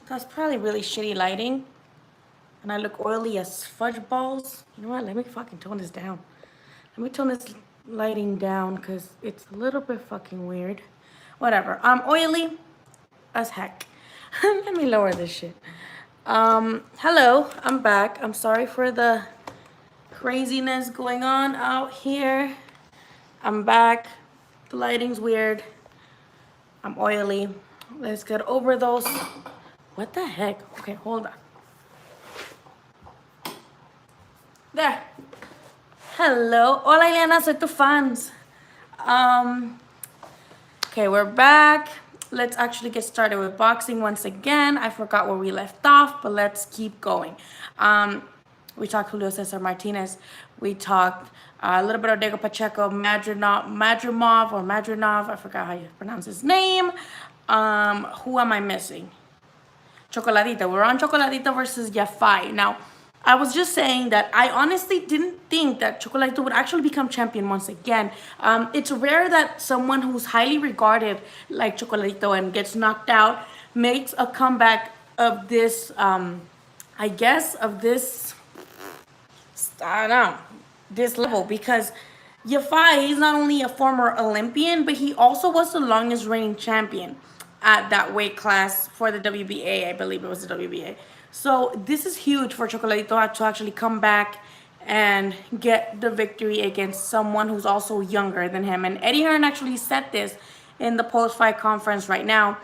That's probably really shitty lighting. And I look oily as fudge balls. You know what? Let me fucking tone this down. Let me tone this lighting down because it's a little bit fucking weird. Whatever. I'm oily as heck. Let me lower this shit. Hello. I'm back. I'm sorry for the craziness going on out here. I'm back. The lighting's weird. I'm oily. Let's get over those. What the heck? Okay, hold on. There. Hello. Hola, Ileana. Soy tu fans. Um, okay, we're back. Let's actually get started with boxing once again. I forgot where we left off, but let's keep going. We talked Julio Cesar Martinez. We talked a little bit of Diego Pacheco, Madrimov. I forgot how you pronounce his name. Who am I missing? Chocolatita. We're on Chocolatita versus Yafai. Now, I was just saying that I honestly didn't think that Chocolatito would actually become champion once again. It's rare that someone who's highly regarded like Chocolatito and gets knocked out makes a comeback of this, I guess, of this, I don't know, this level because Yafai, he's not only a former Olympian, but he also was the longest reigning champion at that weight class for the WBA. I believe it was the WBA. So this is huge for Chocolatito to actually come back and get the victory against someone who's also younger than him. And Eddie Hearn actually said this in the post-fight conference right now.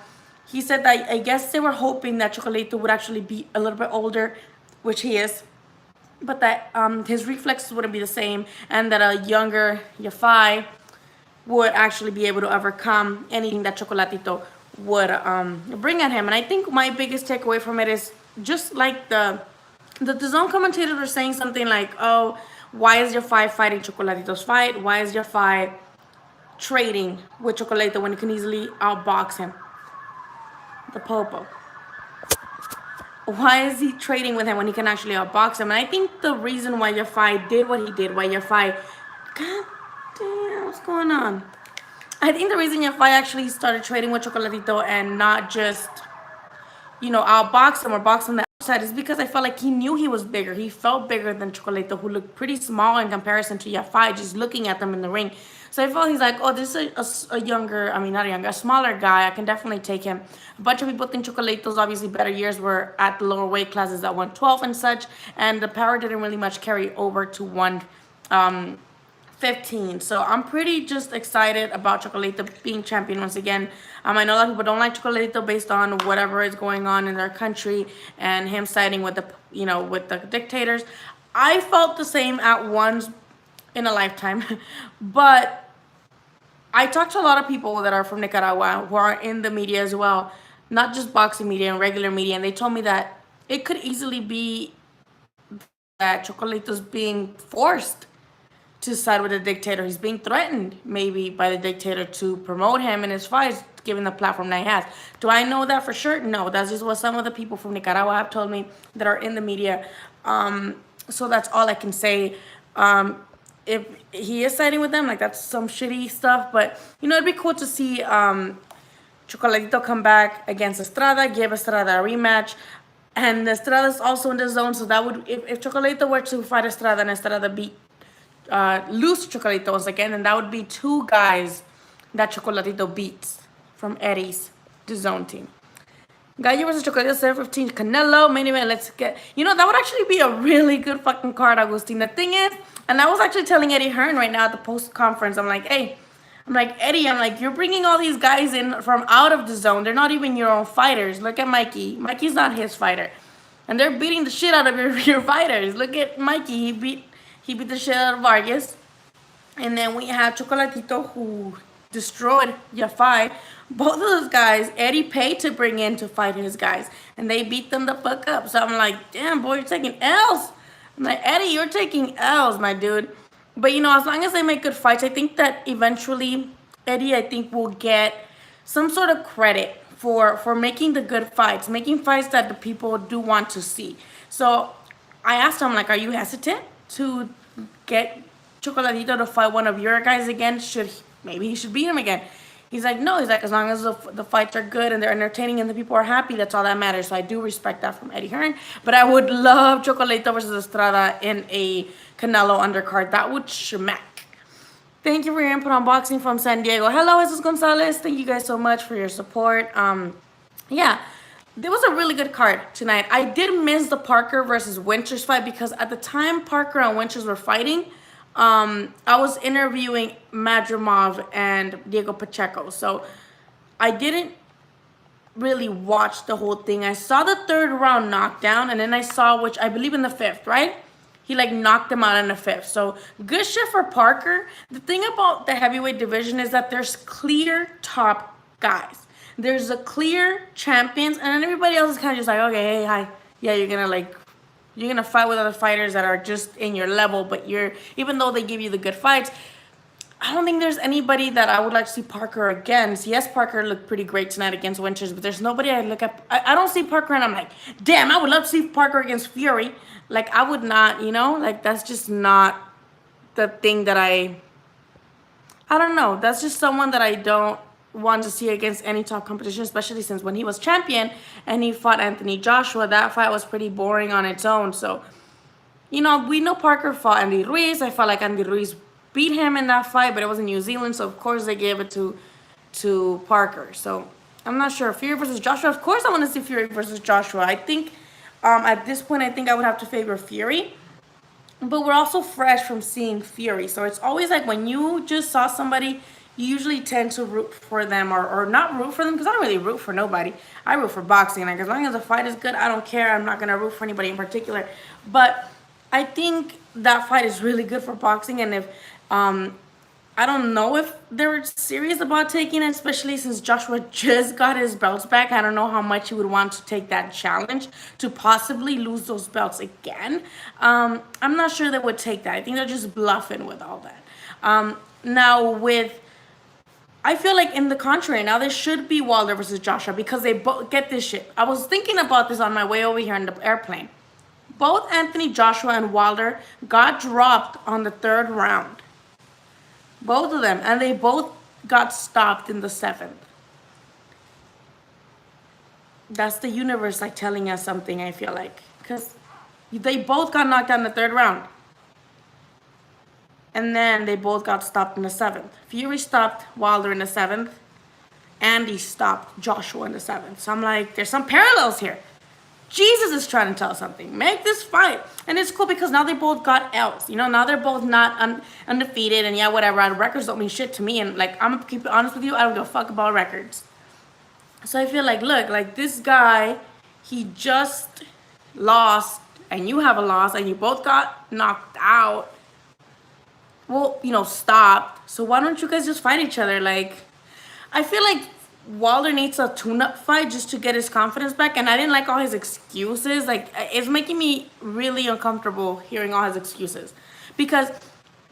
He said that I guess they were hoping that Chocolatito would actually be a little bit older, which he is, but that his reflexes wouldn't be the same, and that a younger Yafai would actually be able to overcome anything that Chocolatito would bring at him. And I think my biggest takeaway from it is just like the zone commentators are saying something like, "Oh, why is Yafai fighting Chocolatito's fight? Why is Yafai trading with Chocolatito when he can easily outbox him?" The Popo. Why is he trading with him when he can actually outbox him? And I think the reason why Yafai did what he did, why Yafai, God damn, what's going on? I think the reason Yafai actually started trading with Chocolatito and not just, outbox him or box him the outside is because I felt like he knew he was bigger. He felt bigger than Chocolatito, who looked pretty small in comparison to Yafai, just looking at them in the ring. So I felt he's like, oh, this is a younger, I mean, not a younger, a smaller guy. I can definitely take him. A bunch of people think Chocolato's obviously better years were at the lower weight classes at 112 and such, and the power didn't really much carry over to 115. So I'm pretty just excited about Chocolatito being champion once again. I know a lot of people don't like Chocolatito based on whatever is going on in their country and him siding with the dictators. I felt the same at once in a lifetime, but I talked to a lot of people that are from Nicaragua who are in the media as well, not just boxing media and regular media, and they told me that it could easily be that Chocolato's being forced to side with the dictator. He's being threatened maybe by the dictator to promote him in his fights, given the platform that he has. Do I know that for sure? No, that's just what some of the people from Nicaragua have told me that are in the media. So that's all I can say. If he is siding with them, like that's some shitty stuff, but it'd be cool to see Chocolatito come back against Estrada, give Estrada a rematch, and Estrada's also in the zone, so that would, if Chocolatito were to fight Estrada and Estrada lose Chocolatito once again, and that would be two guys that Chocolatito beats from Eddie's DAZN team. Gallo versus Chocolatito 715 Canelo main event. Let's get, that would actually be a really good fucking card, Agustin. The thing is, and I was actually telling Eddie Hearn right now at the post conference, I'm like, hey, Eddie, you're bringing all these guys in from out of the zone. They're not even your own fighters. Look at Mikey. Mikey's not his fighter, and they're beating the shit out of your fighters. Look at Mikey. He beat the shit out of Vargas, and then we have Chocolatito who destroyed Yafai. Both of those guys, Eddie paid to bring in to fight his guys, and they beat them the fuck up. So I'm like, damn, boy, you're taking L's. I'm like, Eddie, you're taking L's, my dude. But, as long as they make good fights, I think that eventually Eddie, I think, will get some sort of credit for making the good fights, making fights that the people do want to see. So I asked him, like, are you hesitant to get Chocolatito to fight one of your guys again? Maybe he should beat him again. He's like, no, he's like, as long as the fights are good and they're entertaining and the people are happy, that's all that matters. So I do respect that from Eddie Hearn. But I would love Chocolata versus Estrada in a Canelo undercard. That would smack. Thank you for your input on boxing from San Diego. Hello, Jesus Gonzalez. Thank you guys so much for your support. Yeah, there was a really good card tonight. I did miss the Parker versus Winters fight because at the time Parker and Winters were fighting, I was interviewing Madrimov and Diego Pacheco. So I didn't really watch the whole thing. I saw the third round knockdown, and then I saw, which I believe in the fifth, right? He like knocked him out in the fifth. So good shit for Parker. The thing about the heavyweight division is that there's clear top guys. There's a clear champions, and then everybody else is kind of just like, okay, hey, hi. Yeah, you're gonna fight with other fighters that are just in your level, but even though they give you the good fights, I don't think there's anybody that I would like to see Parker against. Yes, Parker looked pretty great tonight against Winters, but there's nobody I look at. I don't see Parker and I'm like, damn, I would love to see Parker against Fury. Like, I would not, like, that's just not the thing that I don't know. That's just someone that I don't want to see against any top competition, especially since when he was champion and he fought Anthony Joshua, that fight was pretty boring on its own. So, we know Parker fought Andy Ruiz. I felt like Andy Ruiz beat him in that fight, but it was in New Zealand, so of course they gave it to Parker. So I'm not sure. Fury versus Joshua. Of course I want to see Fury versus Joshua. I think at this point I think I would have to favor Fury. But we're also fresh from seeing Fury. So it's always like when you just saw somebody, you usually tend to root for them or not root for them, because I don't really root for nobody. I root for boxing. Like, as long as the fight is good, I don't care. I'm not going to root for anybody in particular. But I think that fight is really good for boxing. And if I don't know if they're serious about taking it, especially since Joshua just got his belts back. I don't know how much he would want to take that challenge to possibly lose those belts again. I'm not sure they would take that. I think they're just bluffing with all that. I feel like in the contrary, now this should be Wilder versus Joshua, because they both, get this shit. I was thinking about this on my way over here in the airplane. Both Anthony Joshua and Wilder got dropped on the third round. Both of them. And they both got stopped in the seventh. That's the universe like telling us something, I feel like. Because they both got knocked out in the third round. And then they both got stopped in the seventh. Fury stopped Wilder in the seventh. Andy stopped Joshua in the seventh. So I'm like, there's some parallels here. Jesus is trying to tell something. Make this fight. And it's cool because now they both got L's. Now they're both not undefeated. And yeah, whatever. Records don't mean shit to me. And like, I'm going to keep it honest with you. I don't give a fuck about records. So I feel like, look, like this guy, he just lost. And you have a loss. And you both got knocked out. Well, stopped. So why don't you guys just fight each other? Like, I feel like Wilder needs a tune-up fight just to get his confidence back, and I didn't like all his excuses. Like, it's making me really uncomfortable hearing all his excuses, because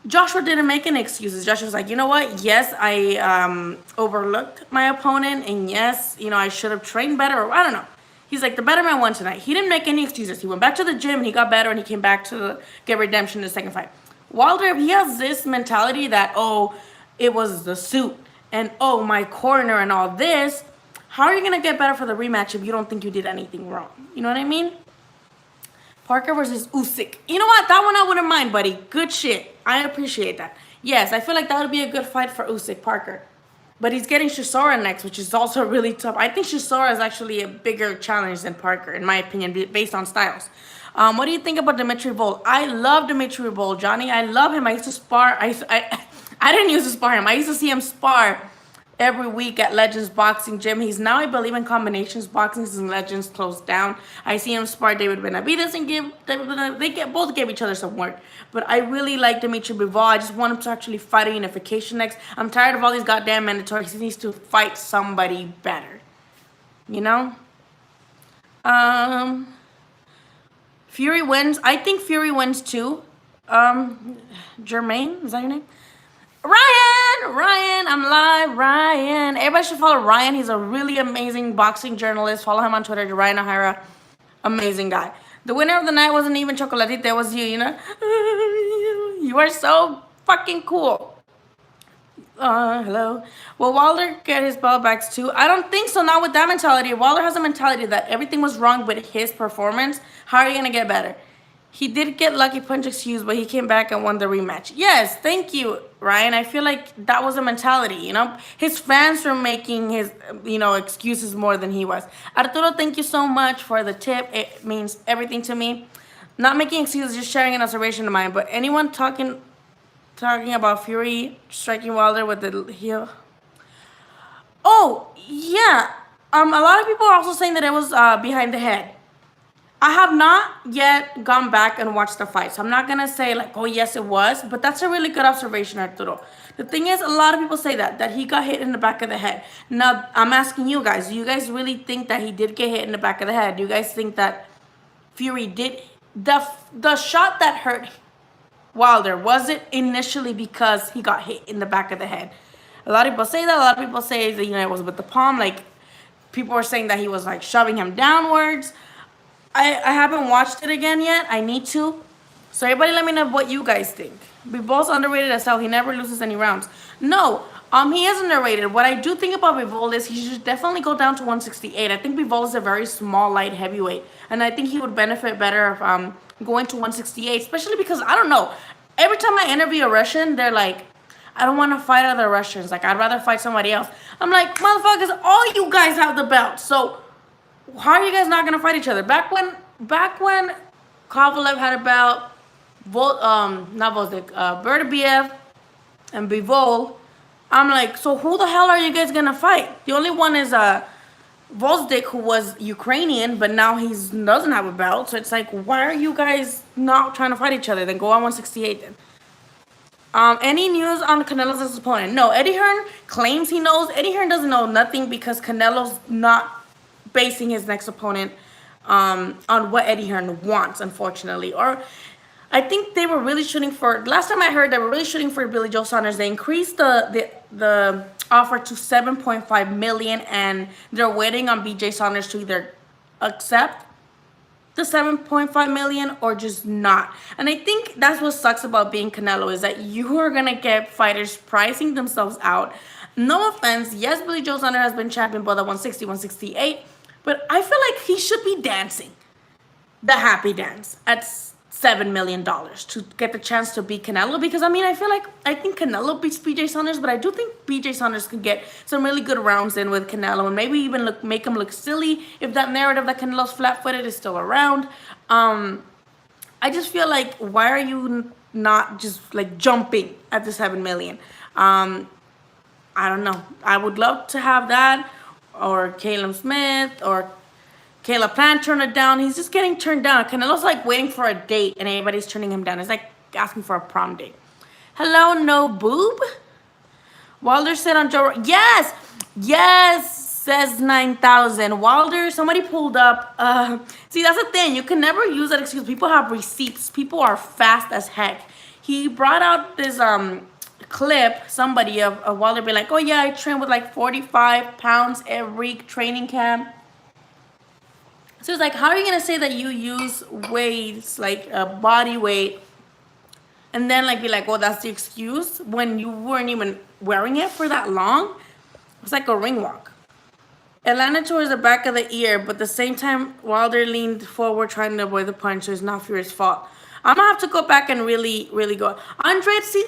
Joshua didn't make any excuses. Joshua was like, you know what? Yes, I overlooked my opponent, and yes, I should have trained better, or I don't know. He's like, the better man won tonight. He didn't make any excuses. He went back to the gym, and he got better, and he came back to get redemption in the second fight. Wilder, he has this mentality that, oh, it was the suit, and oh, my corner and all this. How are you going to get better for the rematch if you don't think you did anything wrong? You know what I mean? Parker versus Usyk. You know what? That one I wouldn't mind, buddy. Good shit. I appreciate that. Yes, I feel like that would be a good fight for Usyk, Parker. But he's getting Chisora next, which is also really tough. I think Chisora is actually a bigger challenge than Parker, in my opinion, based on styles. What do you think about Dimitri Vol? I love Dimitri Vol, Johnny. I love him. I used to spar. I didn't used to spar him. I used to see him spar every week at Legends Boxing Gym. He's now, I believe, in combinations boxing since Legends closed down. I see him spar David Benavidez and both gave each other some work. But I really like Dimitri Bivol. I just want him to actually fight a unification next. I'm tired of all these goddamn mandatories. He needs to fight somebody better. Fury wins. I think Fury wins too. Jermaine, is that your name? Ryan, I'm live, Ryan. Everybody should follow Ryan. He's a really amazing boxing journalist. Follow him on Twitter, Ryan O'Hara. Amazing guy. The winner of the night wasn't even Chocolatita, it was you, You are so fucking cool. Hello. Will Wilder get his belt back too? I don't think so. Not with that mentality. Wilder has a mentality that everything was wrong with his performance. How are you gonna get better? He did get lucky punch excused, but he came back and won the rematch. Yes, thank you, Ryan. I feel like that was a mentality. His fans were making his excuses more than he was. Arturo, thank you so much for the tip. It means everything to me. Not making excuses, just sharing an observation of mine. But anyone talking about Fury striking Wilder with the heel. Oh yeah. A lot of people are also saying that it was behind the head. I have not yet gone back and watched the fight, so I'm not gonna say like, oh yes, it was. But that's a really good observation, Arturo. The thing is, a lot of people say that he got hit in the back of the head. Now I'm asking you guys, do you guys really think that he did get hit in the back of the head? Do you guys think that Fury did the shot that hurt Wilder, was it initially because he got hit in the back of the head? A lot of people say that. A lot of people say that it was with the palm. Like people are saying that he was like shoving him downwards. I haven't watched it again yet. I need to. So everybody, let me know what you guys think. Bivol underrated as hell. He never loses any rounds. No, he is underrated. What I do think about Bivol is he should definitely go down to 168. I think Bivol is a very small light heavyweight, and I think he would benefit better if going to 168, especially because I don't know. Every time I interview a Russian, they're like, I don't want to fight other Russians. Like, I'd rather fight somebody else. I'm like, motherfuckers, all you guys have the belt. So how are you guys not gonna fight each other? Back when Kovalev had a belt, not Voldik, Berdabiev and Bivol, I'm like, so who the hell are you guys gonna fight? The only one is Voldik, who was Ukrainian, but now he doesn't have a belt. So it's like, why are you guys not trying to fight each other? Then go on 168 then. Any news on Canelo's opponent? No, Eddie Hearn claims he knows. Eddie Hearn doesn't know nothing because Canelo's not basing his next opponent on what Eddie Hearn wants, unfortunately. Or I think they were really shooting for, last time I heard, they were really shooting for Billy Joe Saunders. They increased the offer to 7.5 million, and they're waiting on BJ Saunders to either accept the 7.5 million or just not. And I think that's what sucks about being Canelo, is that you are gonna get fighters pricing themselves out. No offense, yes, Billy Joe Saunders has been champion both at 160, 168, but I feel like he should be dancing the happy dance at $7 million to get the chance to beat Canelo. Because I think Canelo beats BJ Saunders, but I do think BJ Saunders could get some really good rounds in with Canelo, and maybe even make him look silly if that narrative that Canelo's flat-footed is still around. I just feel like, why are you not just like jumping at the 7 million? I don't know. I would love to have that, or Caleb Smith, or Caleb Plant turn it down. He's just getting turned down. Canelo's like waiting for a date and everybody's turning him down. It's like asking for a prom date. Hello, no boob? Wilder said on Joe... Yes, says 9,000. Wilder, somebody pulled up. See, that's the thing. You can never use that excuse. People have receipts. People are fast as heck. He brought out this clip, somebody of Wilder being like, oh yeah, I train with like 45 pounds every training camp. So it's like, how are you gonna say that you use weights like a body weight, and then like be like, well, that's the excuse when you weren't even wearing it for that long? It's like a ring walk. It landed towards the back of the ear, but at the same time, Wilder leaned forward trying to avoid the punch, so it's not Fury's fault. I'm gonna have to go back and really go. Andre, see,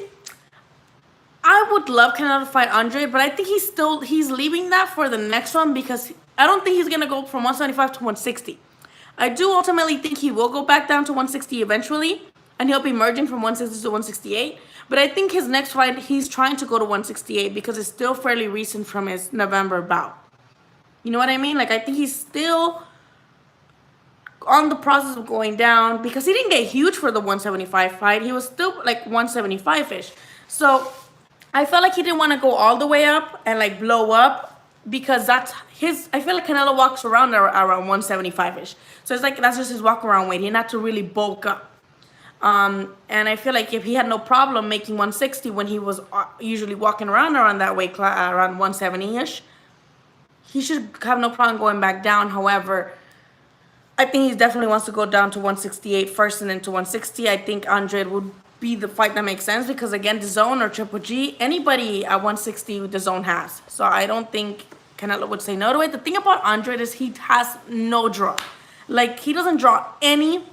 I would love Canelo to fight Andre, but I think he's leaving that for the next one, because I don't think he's gonna go from 175 to 160. I do ultimately think he will go back down to 160 eventually, and he'll be merging from 160 to 168. But I think his next fight, he's trying to go to 168 because it's still fairly recent from his November bout. You know what I mean? Like, I think he's still on the process of going down, because he didn't get huge for the 175 fight. He was still like 175-ish. So I felt like he didn't want to go all the way up and like blow up, because that's his... I feel like Canelo walks around 175-ish. So it's like, that's just his walk around weight. He had to really bulk up. And I feel like if he had no problem making 160 when he was usually walking around that weight class, around 170-ish, he should have no problem going back down. However, I think he definitely wants to go down to 168 first and then to 160. I think Andre would be the fight that makes sense because again, DAZN or Triple G, anybody at 160 DAZN has. So I don't think Canelo would say no to it. The thing about Andre is he has no draw. Like he doesn't draw any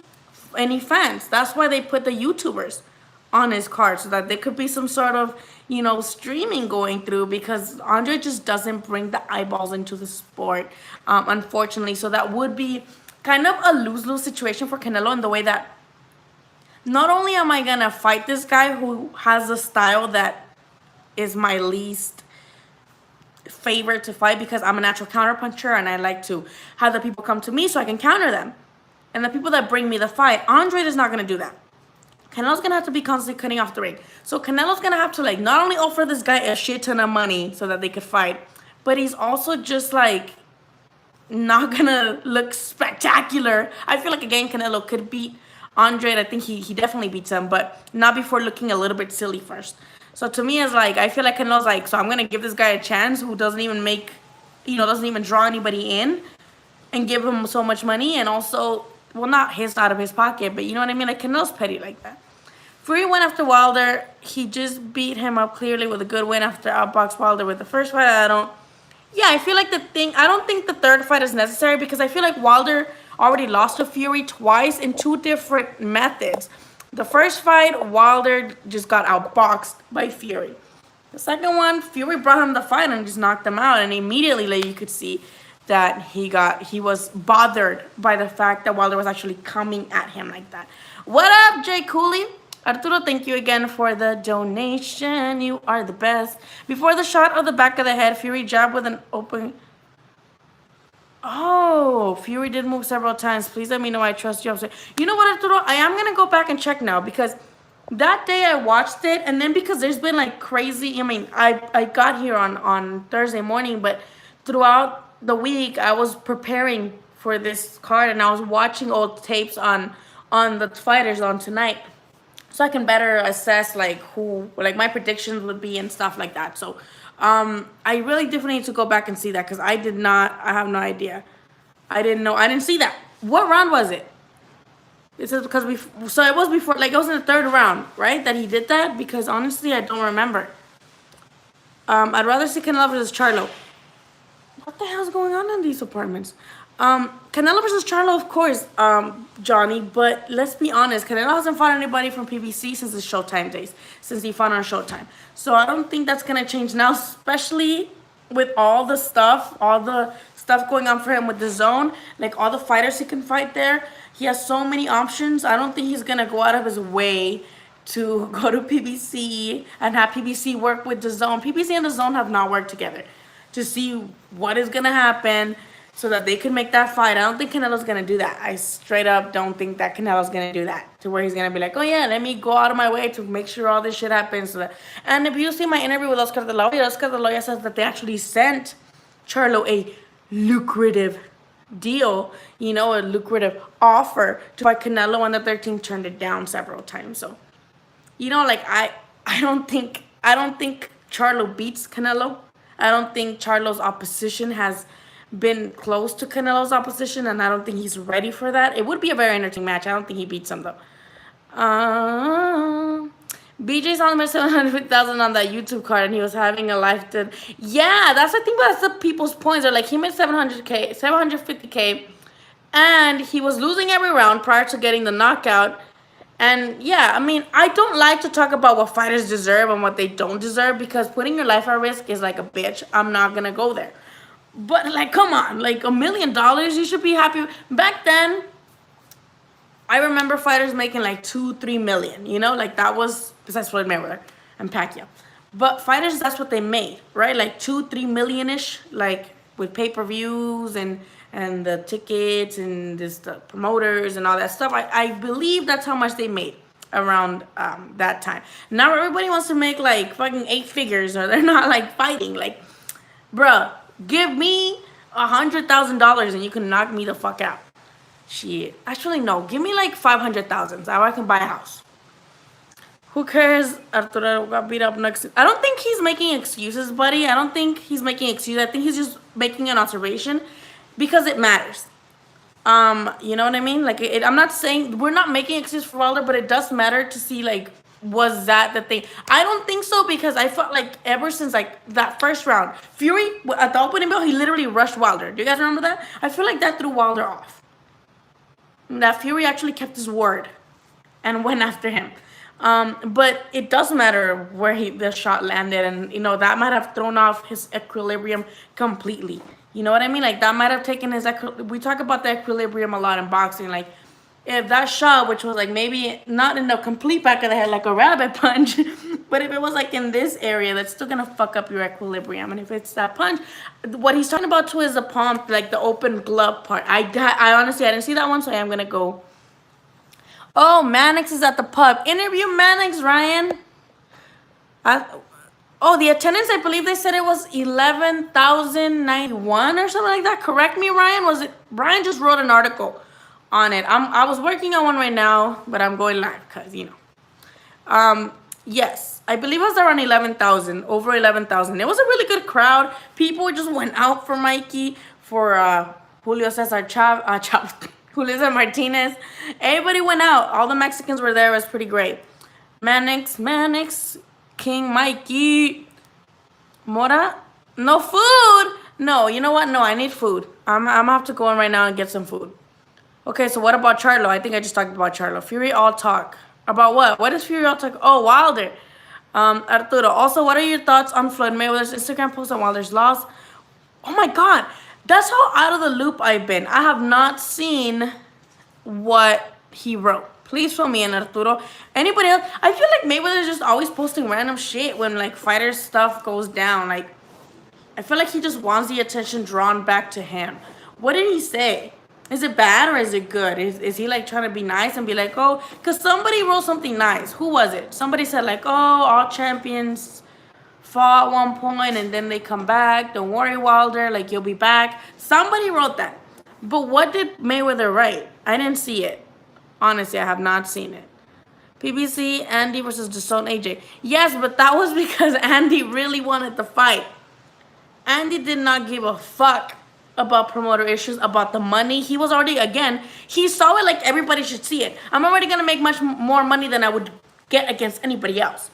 fans. That's why they put the YouTubers on his card so that there could be some sort of, streaming going through because Andre just doesn't bring the eyeballs into the sport, unfortunately. So that would be kind of a lose-lose situation for Canelo in the way that not only am I gonna fight this guy who has a style that is my least favorite to fight because I'm a natural counterpuncher and I like to have the people come to me so I can counter them. And the people that bring me the fight, Andre is not gonna do that. Canelo's gonna have to be constantly cutting off the ring. So Canelo's gonna have to not only offer this guy a shit ton of money so that they could fight, but he's also just not gonna look spectacular. I feel like again Canelo could beat Andre. I think he definitely beats him, but not before looking a little bit silly first. So to me, it's I feel like Canelo's so I'm gonna give this guy a chance who doesn't even make, doesn't even draw anybody in, and give him so much money, and also, well, not his out of his pocket, but you know what I mean. Canelo's petty like that. Fury went after Wilder. He just beat him up clearly with a good win after outboxed Wilder with the first fight. I feel like I don't think the third fight is necessary because I feel like Wilder already lost to Fury twice in two different methods. The first fight, Wilder just got outboxed by Fury. The second one, Fury brought him the fight and just knocked him out. And immediately, you could see that he was bothered by the fact that Wilder was actually coming at him like that. What up, Jay Cooley? Arturo, thank you again for the donation. You are the best. Before the shot of the back of the head, Fury jabbed with an open... Oh, Fury did move several times. Please let me know I trust you. You know what, Arturo? I am going to go back and check now because that day I watched it, and then because there's been crazy... I got here on Thursday morning, but throughout the week I was preparing for this card, and I was watching old tapes on the fighters on tonight so I can better assess who my predictions would be and stuff like that. So I really definitely need to go back and see that because I have no idea. I didn't see that. What round was it? It says because so it was before, it was in the third round, right? That he did that, because honestly I don't remember. I'd rather see Canelo versus Charlo. What the hell's going on in these apartments? Canelo versus Charlo, of course, Johnny, but let's be honest, Canelo hasn't fought anybody from PBC since the Showtime days, since he fought on Showtime. So I don't think that's going to change now, especially with all the stuff going on for him with DAZN, all the fighters he can fight there. He has so many options. I don't think he's going to go out of his way to go to PBC and have PBC work with DAZN. PBC and DAZN have not worked together to see what is going to happen so that they can make that fight. I don't think Canelo's going to do that. I straight up don't think that Canelo's going to do that, to where he's going to be oh yeah, let me go out of my way to make sure all this shit happens. And if you see my interview with Oscar De La Hoya says that they actually sent Charlo a lucrative deal, a lucrative offer to fight Canelo, and the 13 turned it down several times. So, I don't think Charlo beats Canelo. I don't think Charlo's opposition has been close to Canelo's opposition, and I don't think he's ready for that. It would be a very entertaining match. I don't think he beats him, though. BJ's on 750,000 on that YouTube card, and he was having a life to... Yeah, that's the people's points. They're he made 750K, and he was losing every round prior to getting the knockout. And yeah, I don't like to talk about what fighters deserve and what they don't deserve, because putting your life at risk is a bitch. I'm not gonna go there. But come on, $1 million, you should be happy. Back then, I remember fighters making $2-3 million, that was, besides Floyd Mayweather and Pacquiao. But fighters, that's what they made, right? $2-3 million-ish, with pay-per-views and the tickets and the promoters and all that stuff. I believe that's how much they made around that time. Now everybody wants to make fucking 8 figures, or they're not fighting. Bruh, give me $100,000 and you can knock me the fuck out. Shit. Actually, no. Give me $500,000 so I can buy a house. Who cares? Arturo got beat up next. I don't think he's making excuses, buddy. I don't think he's making excuses. I think he's just making an observation because it matters. You know what I mean? I'm not saying we're not making excuses for Wilder, but it does matter to see Was that the thing? I don't think so, because I felt like ever since like that first round, Fury at the opening bell, he literally rushed Wilder. Do you guys remember that? I feel like that threw Wilder off. That Fury actually kept his word and went after him. But it doesn't matter where the shot landed, and that might have thrown off his equilibrium completely. You know what I mean? Like that might have taken his. We talk about the equilibrium a lot in boxing. Like if that shot, which was like maybe not in the complete back of the head like a rabbit punch, but if it was like in this area, that's still gonna fuck up your equilibrium. And if it's that punch, what he's talking about too is the palm, like the open glove part. I honestly I didn't see that one, so I am gonna go. Oh, Mannix is at the pub. Interview Mannix, Ryan. The attendance, I believe they said it was 11,091 or something like that. Correct me, Ryan. Was it? Ryan just wrote an article on it. I was working on one right now, but I'm going live because, yes, I believe it was around 11,000, over 11,000. It was a really good crowd. People just went out for Mikey, for Julio Cesar Julio Cesar Martinez. Everybody went out. All the Mexicans were there. It was pretty great. Mannix, King Mikey, Mora. No food. No, you know what? No, I need food. I'm gonna have to go in right now and get some food. Okay, so what about Charlo? I think I just talked about Charlo. Fury all talk. About what? What is Fury all talk? Oh, Wilder. Arturo. Also, what are your thoughts on Floyd Mayweather's Instagram post on Wilder's loss? Oh my God. That's how out of the loop I've been. I have not seen what he wrote. Please fill me in, Arturo. Anybody else? I feel like Mayweather's just always posting random shit when like fighter stuff goes down. Like, I feel like he just wants the attention drawn back to him. What did he say? Is it bad or is it good? Is he like trying to be nice and be like, oh, because somebody wrote something nice. Who was it? Somebody said like, oh, all champions fall at one point and then they come back. Don't worry, Wilder, like you'll be back. Somebody wrote that. But what did Mayweather write? I didn't see it. Honestly, I have not seen it. PBC, Andy versus DAZN AJ. Yes, but that was because Andy really wanted the fight. Andy did not give a fuck about promoter issues, about the money. He was already, again, he saw it like everybody should see it. I'm already going to make much more money than I would get against anybody else.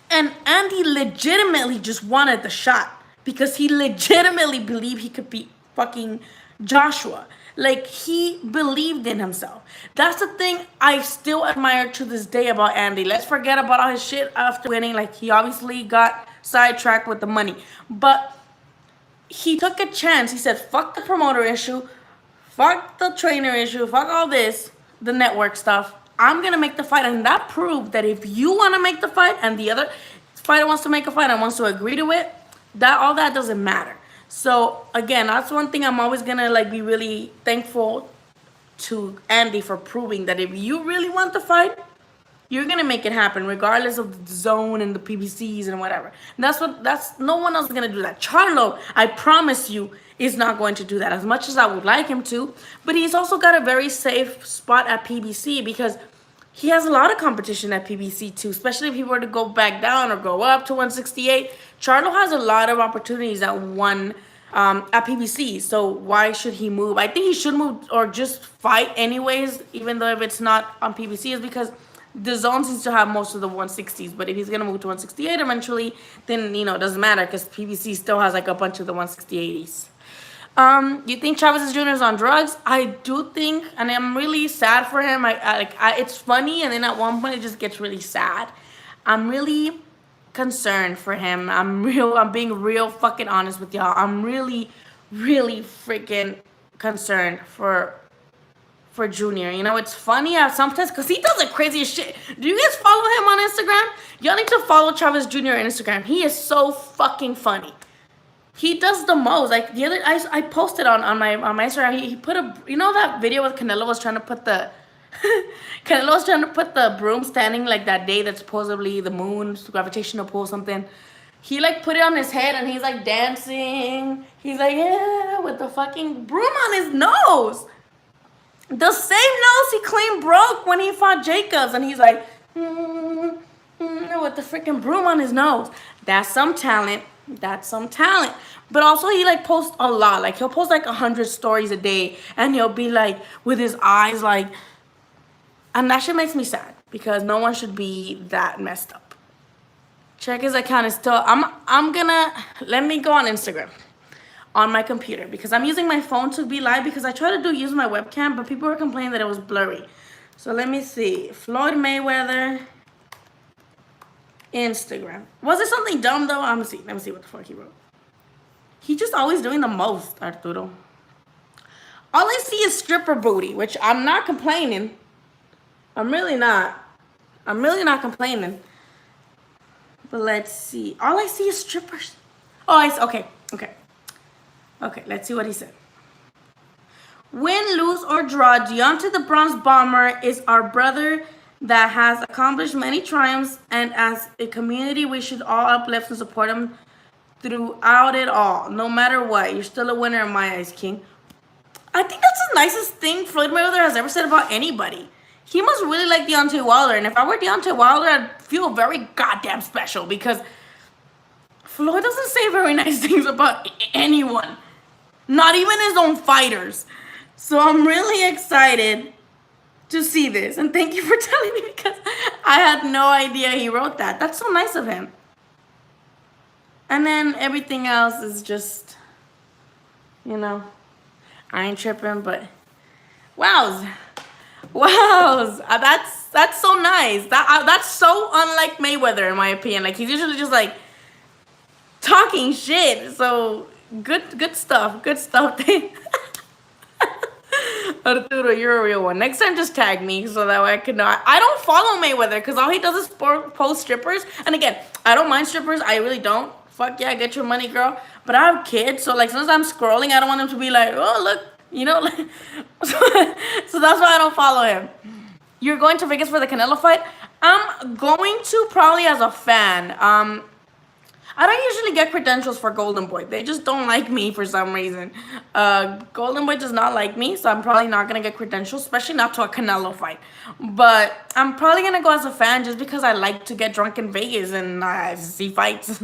And Andy legitimately just wanted the shot because he legitimately believed he could beat fucking Joshua. Like, he believed in himself. That's the thing I still admire to this day about Andy. Let's forget about all his shit after winning. Like, he obviously got sidetracked with the money. But he took a chance. He said, fuck the promoter issue. Fuck the trainer issue. Fuck all this. The network stuff. I'm going to make the fight. And that proved that if you want to make the fight and the other fighter wants to make a fight and wants to agree to it, all that doesn't matter. So, again, that's one thing I'm always going to, like, be really thankful to Andy for proving that if you really want the fight, you're going to make it happen regardless of the zone and the PBCs and whatever. And no one else is going to do that. Charlo, I promise you, is not going to do that as much as I would like him to. But he's also got a very safe spot at PBC because he has a lot of competition at PBC too, especially if he were to go back down or go up to 168. Charlo has a lot of opportunities at PBC, so why should he move? I think he should move or just fight anyways, even though if it's not on PBC, is because DAZN seems to have most of the 160s. But if he's gonna move to 168 eventually, then it doesn't matter because PBC still has like a bunch of the 168s. You think Chavez Jr. is on drugs? I do think, and I'm really sad for him. It's funny, and then at one point it just gets really sad. I'm really concerned for him. I'm being real fucking honest with y'all. I'm really, really freaking concerned for Junior. It's funny sometimes because he does the craziest shit. Do you guys follow him on Instagram? Y'all need to follow Chavez Jr. on Instagram. He is so fucking funny. He does the most. Like the other, I posted on my Instagram. He put that video with Canelo was trying to put the broom standing like that day that's supposedly the moon's gravitational pull something. He like put it on his head and he's like dancing. He's like, yeah, with the fucking broom on his nose. The same nose he claimed broke when he fought Jacobs, and he's like, with the freaking broom on his nose. That's some talent. But also he like posts a lot. Like he'll post like 100 stories a day, and he'll be like with his eyes like, and that shit makes me sad because no one should be that messed up. Check his account is still. I'm gonna let me go on Instagram on my computer because I'm using my phone to be live because I tried to use my webcam, but people were complaining that it was blurry. So let me see. Floyd Mayweather Instagram. Was it something dumb though? I'm gonna see. Let me see what the fuck he wrote. He just always doing the most, Arturo. All I see is stripper booty, which I'm not complaining. I'm really not complaining. But let's see. All I see is strippers. Oh, okay. Okay, let's see what he said. Win, lose, or draw, Deontay the Bronze Bomber is our brother that has accomplished many triumphs, and as a community, we should all uplift and support him throughout it all. No matter what, you're still a winner in my eyes, King. I think that's the nicest thing Floyd Mayweather has ever said about anybody. He must really like Deontay Wilder, and if I were Deontay Wilder, I'd feel very goddamn special because Floyd doesn't say very nice things about anyone, not even his own fighters. So I'm really excited to see this, and thank you for telling me because I had no idea he wrote that. That's so nice of him. And then everything else is just, I ain't tripping, but wow. That's so nice. That's so unlike Mayweather in my opinion. Like he's usually just like talking shit. So good stuff. Arturo, you're a real one. Next time, just tag me so that way I can know. I don't follow Mayweather because all he does is post strippers. And again, I don't mind strippers. I really don't. Fuck yeah, get your money, girl. But I have kids, so like sometimes I'm scrolling, I don't want them to be like, oh look, like, so that's why I don't follow him. You're going to Vegas for the Canelo fight? I'm going to probably as a fan. I don't usually get credentials for Golden Boy. They just don't like me for some reason. Golden Boy does not like me, so I'm probably not going to get credentials, especially not to a Canelo fight. But I'm probably going to go as a fan just because I like to get drunk in Vegas and see fights.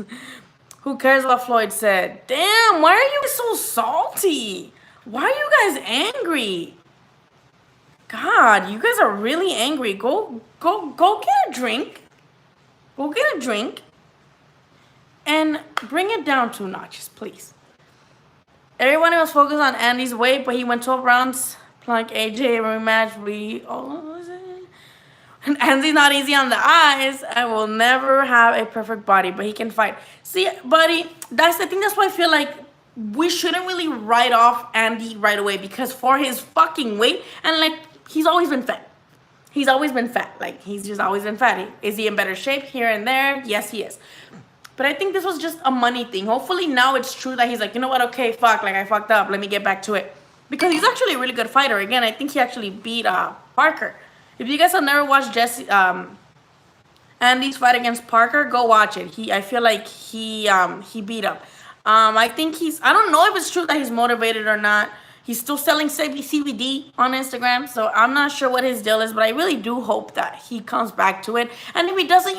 Who cares what Floyd said? Damn, why are you so salty? Why are you guys angry? God, you guys are really angry. Go get a drink. Go get a drink. And bring it down 2 notches, please. Everyone was focused on Andy's weight, but he went 12 rounds. Plank AJ rematch. And Andy's not easy on the eyes. I will never have a perfect body, but he can fight. See, buddy, I think that's why I feel like we shouldn't really write off Andy right away because for his fucking weight, and like he's always been fat. He's always been fat. Like he's just always been fat. Is he in better shape here and there? Yes, he is. But I think this was just a money thing. Hopefully now it's true that he's like, you know what? Okay, fuck. Like I fucked up. Let me get back to it. Because he's actually a really good fighter. Again, I think he actually beat Parker. If you guys have never watched Andy's fight against Parker, go watch it. I feel like he beat up. I think I don't know if it's true that he's motivated or not. He's still selling CBD on Instagram, so I'm not sure what his deal is, but I really do hope that he comes back to it. And if he doesn't,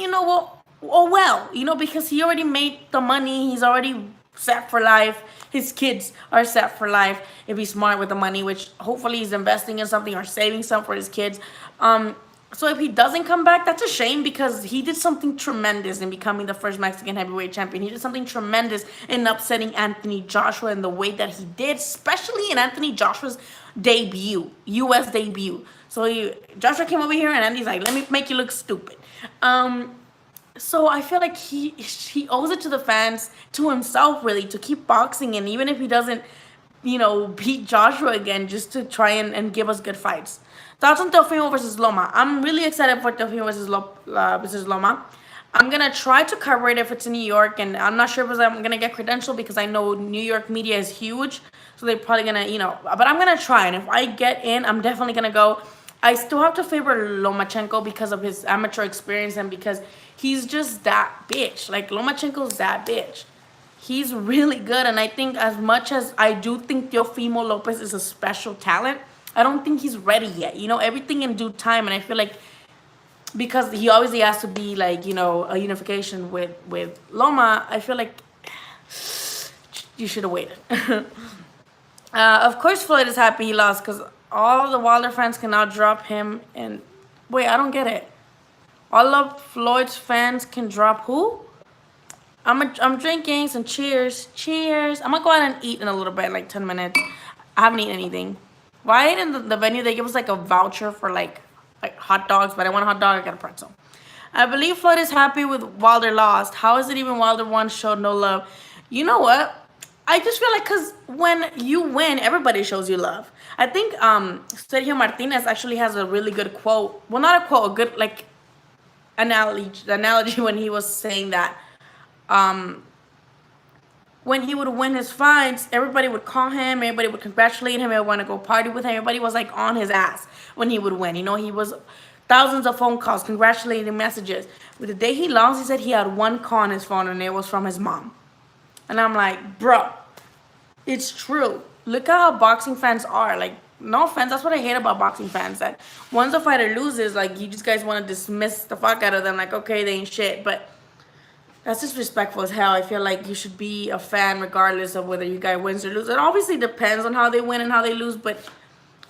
because he already made the money. He's already set for life. His kids are set for life if he's smart with the money, which hopefully he's investing in something or saving some for his kids. So if he doesn't come back, that's a shame because he did something tremendous in becoming the first Mexican heavyweight champion. He did something tremendous in upsetting Anthony Joshua in the way that he did, especially in Anthony Joshua's debut, U.S. debut. So Joshua came over here and Andy's like, let me make you look stupid. So I feel like he owes it to the fans, to himself really, to keep boxing. And even if he doesn't, beat Joshua again, just to try and give us good fights. Thoughts on Teofimo versus Loma? I'm really excited for Teofimo versus Loma. I'm going to try to cover it if it's in New York. And I'm not sure if I'm going to get credentialed because I know New York media is huge. So they're probably going to, but I'm going to try. And if I get in, I'm definitely going to go. I still have to favor Lomachenko because of his amateur experience and because he's just that bitch. Like, Lomachenko's that bitch. He's really good. And I think as much as I do think Teofimo Lopez is a special talent, I don't think he's ready yet. Everything in due time. And I feel like because he obviously has to be like, a unification with Loma, I feel like you should have waited. Of course, Floyd is happy he lost because all the Wilder fans can now drop him. And wait, I don't get it. All of Floyd's fans can drop who? I'm drinking some cheers. Cheers. I'm gonna go out and eat in a little bit, like 10 minutes. I haven't eaten anything. Why in the venue they give us like a voucher for like hot dogs, but I want a hot dog, I got a pretzel. I believe Floyd is happy with Wilder lost. How is it even Wilder won showed no love? You know what? I just feel like because when you win, everybody shows you love. I think Sergio Martinez actually has a really good quote. Well, not a quote, a good like analogy when he was saying that um, when he would win his fights, everybody would call him, everybody would congratulate him, everybody want to go party with him, everybody was like on his ass when he would win. You know, he was thousands of phone calls, congratulating messages. But the day he lost, he said he had one call on his phone and it was from his mom. And I'm like, bro, it's true. Look at how boxing fans are. Like, no offense, that's what I hate about boxing fans. That once a fighter loses, like, you just guys want to dismiss the fuck out of them. Like, okay, they ain't shit. But that's disrespectful as hell. I feel like you should be a fan regardless of whether you guys wins or lose. It obviously depends on how they win and how they lose, but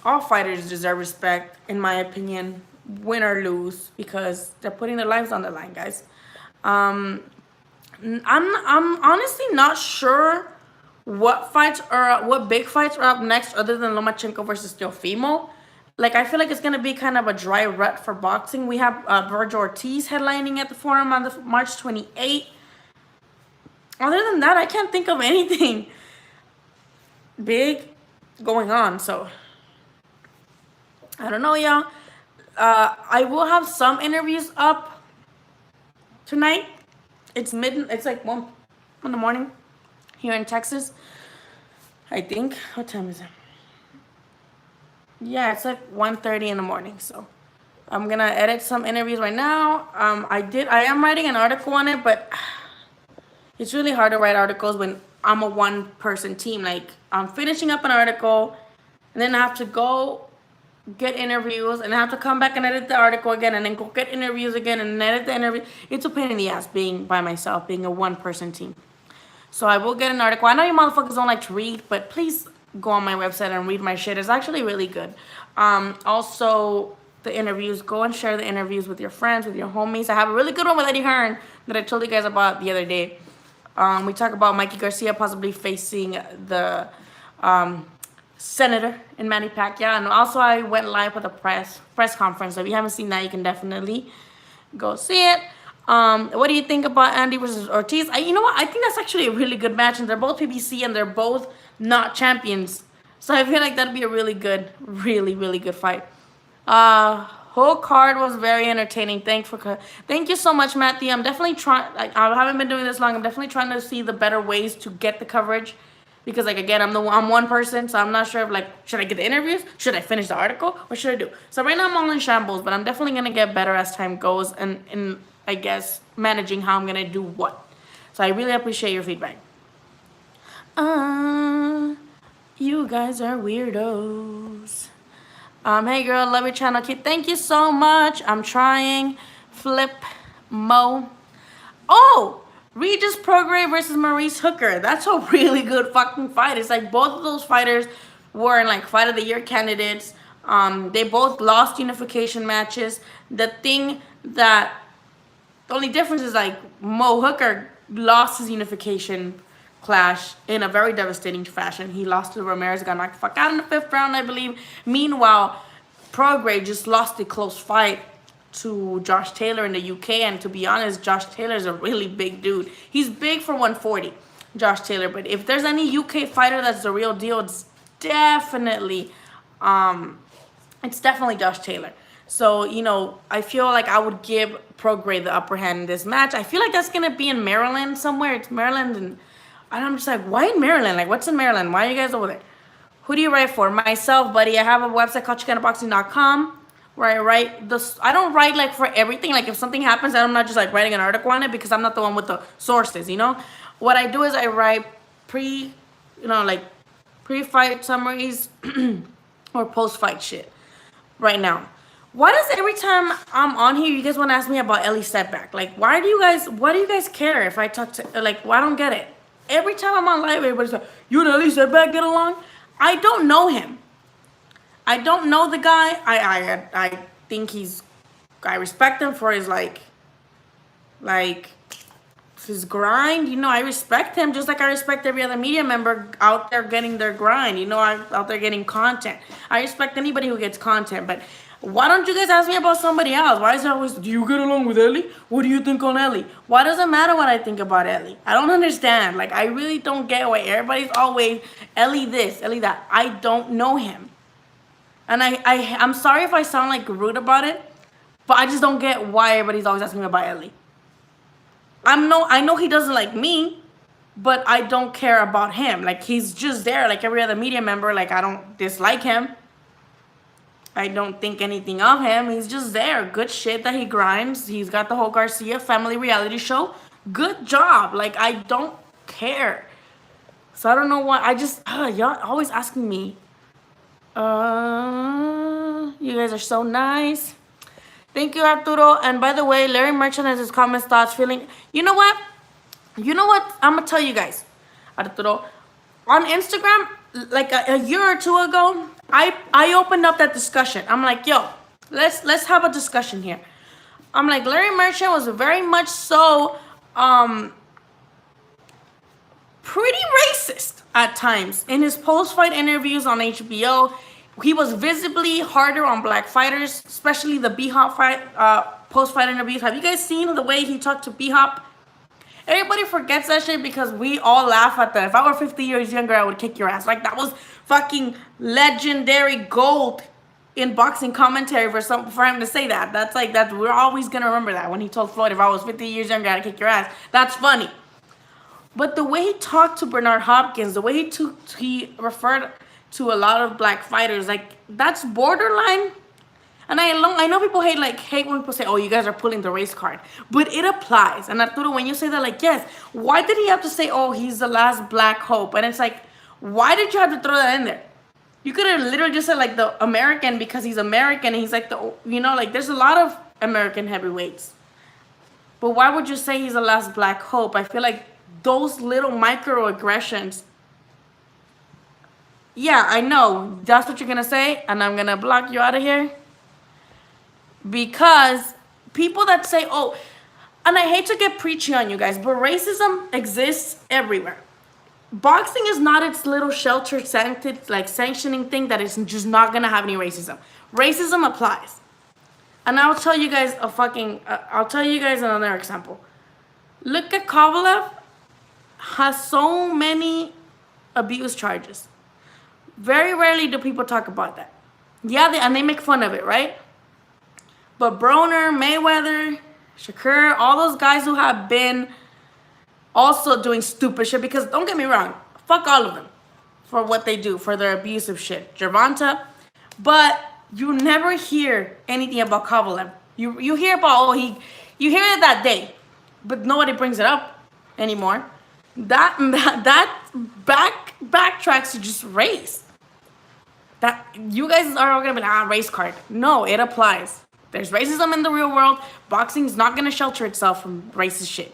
all fighters deserve respect, in my opinion, win or lose, because they're putting their lives on the line, guys. I'm honestly not sure what big fights are up next other than Lomachenko versus Teofimo. Like, I feel like it's gonna be kind of a dry rut for boxing. We have Virgil Ortiz headlining at the Forum on the March 28th. Other than that, I can't think of anything big going on. So I don't know, y'all. I will have some interviews up tonight. It's like 1 in the morning here in Texas, I think. What time is it? Yeah, it's like 1:30 in the morning. So I'm gonna edit some interviews right now. I am writing an article on it, but it's really hard to write articles when I'm a one-person team. Like, I'm finishing up an article, and then I have to go get interviews, and I have to come back and edit the article again, and then go get interviews again, and edit the interview. It's a pain in the ass being by myself, being a one-person team. So I will get an article. I know you motherfuckers don't like to read, but please go on my website and read my shit. It's actually really good. Also, the interviews. Go and share the interviews with your friends, with your homies. I have a really good one with Eddie Hearn that I told you guys about the other day. We talk about Mikey Garcia possibly facing the senator in Manny Pacquiao. And also, I went live with a press conference. So if you haven't seen that, you can definitely go see it. What do you think about Andy versus Ortiz? You know what? I think that's actually a really good match, and they're both PBC, and they're both not champions. So I feel like that'd be a really good, really, really good fight. Whole card was very entertaining. Thank you so much, Matthew. I'm definitely trying. Like, I haven't been doing this long. I'm definitely trying to see the better ways to get the coverage, because, like, again, I'm one person, so I'm not sure if, like, should I get the interviews, should I finish the article, what should I do? So right now I'm all in shambles, but I'm definitely gonna get better as time goes, and I guess managing how I'm gonna do what. So I really appreciate your feedback. You guys are weirdos. Hey girl, love your channel. Thank you so much. I'm trying. Flip Mo. Oh, Regis Prograis versus Maurice Hooker. That's a really good fucking fight. It's like both of those fighters were in like fight of the year candidates. They both lost unification matches. The only difference is like Mo Hooker lost his unification clash in a very devastating fashion. He lost to Ramirez, got knocked the fuck out in the 5th round, I believe. Meanwhile, Prograis just lost a close fight to Josh Taylor in the UK, and to be honest, Josh Taylor is a really big dude. He's big for 140, Josh Taylor, but if there's any UK fighter that's the real deal, it's definitely Josh Taylor. So, you know, I feel like I would give Prograis the upper hand in this match. I feel like that's going to be in Maryland somewhere. It's Maryland, and I'm just like, why in Maryland? Like, what's in Maryland? Why are you guys over there? Who do you write for? Myself, buddy. I have a website called ChicanaBoxing.com where I write this. I don't write, like, for everything. Like, if something happens, I'm not just, like, writing an article on it, because I'm not the one with the sources, you know? What I do is I write pre-fight summaries or post-fight shit right now. Why does every time I'm on here, you guys want to ask me about Ellie Setback? Like, why do you guys care if I talk to, like, I don't get it. Every time I'm on live, everybody's like, you and Ellie Setback get along? I don't know him. I don't know the guy. I think he's I respect him for his like his grind. You know, I respect him just like I respect every other media member out there getting their grind. You know, out there getting content. I respect anybody who gets content, but why don't you guys ask me about somebody else? Why is it always, do you get along with Ellie? What do you think on Ellie? Why does it matter what I think about Ellie? I don't understand. Like, I really don't get why everybody's always Ellie this, Ellie that. I don't know him. And I'm sorry if I sound like rude about it, but I just don't get why everybody's always asking me about Ellie. I know he doesn't like me, but I don't care about him. Like, he's just there like every other media member. Like, I don't dislike him. I don't think anything of him. He's just there. Good shit that he grinds. He's got the whole Garcia family reality show. Good job. Like, I don't care. So I don't know why. I just, y'all always asking me. You guys are so nice. Thank you, Arturo. And by the way, Larry Merchant has his comments, thoughts, feeling. You know what? I'm going to tell you guys, Arturo. On Instagram, like a year or two ago, I opened up that discussion. I'm like, yo, let's have a discussion here. I'm like, Larry Merchant was very much so pretty racist at times. In his post-fight interviews on HBO, he was visibly harder on black fighters, especially the B-Hop fight, post-fight interviews. Have you guys seen the way he talked to B-Hop? Everybody forgets that shit because we all laugh at that. If I were 50 years younger, I would kick your ass. Like, that was fucking legendary gold in boxing commentary for him to say that. That's we're always gonna remember that when he told Floyd, if I was 50 years younger, I'd kick your ass. That's funny. But the way he talked to Bernard Hopkins, the way he referred to a lot of black fighters, like, that's borderline. And I know people hate when people say, oh, you guys are pulling the race card. But it applies. And Arturo, when you say that, like, yes, why did he have to say, oh, he's the last black hope? And it's like, why did you have to throw that in there? You could have literally just said, like, the American because he's American. And he's like, there's a lot of American heavyweights. But why would you say he's the last black hope? I feel like those little microaggressions. Yeah, I know. That's what you're going to say. And I'm going to block you out of here. Because people that say, oh, and I hate to get preachy on you guys, but racism exists everywhere. Boxing is not its little sheltered, sanctioning thing that is just not going to have any racism. Racism applies. And I'll tell you guys another example. Look at Kovalev, has so many abuse charges. Very rarely do people talk about that. Yeah, and they make fun of it, right? But Broner, Mayweather, Shakur, all those guys who have been also doing stupid shit, because don't get me wrong, fuck all of them for what they do, for their abusive shit. Gervonta, but you never hear anything about Kovalev. You hear about, you hear it that day, but nobody brings it up anymore. That backtracks to just race. That you guys are all gonna be like, race card. No, it applies. There's racism in the real world. Boxing is not going to shelter itself from racist shit.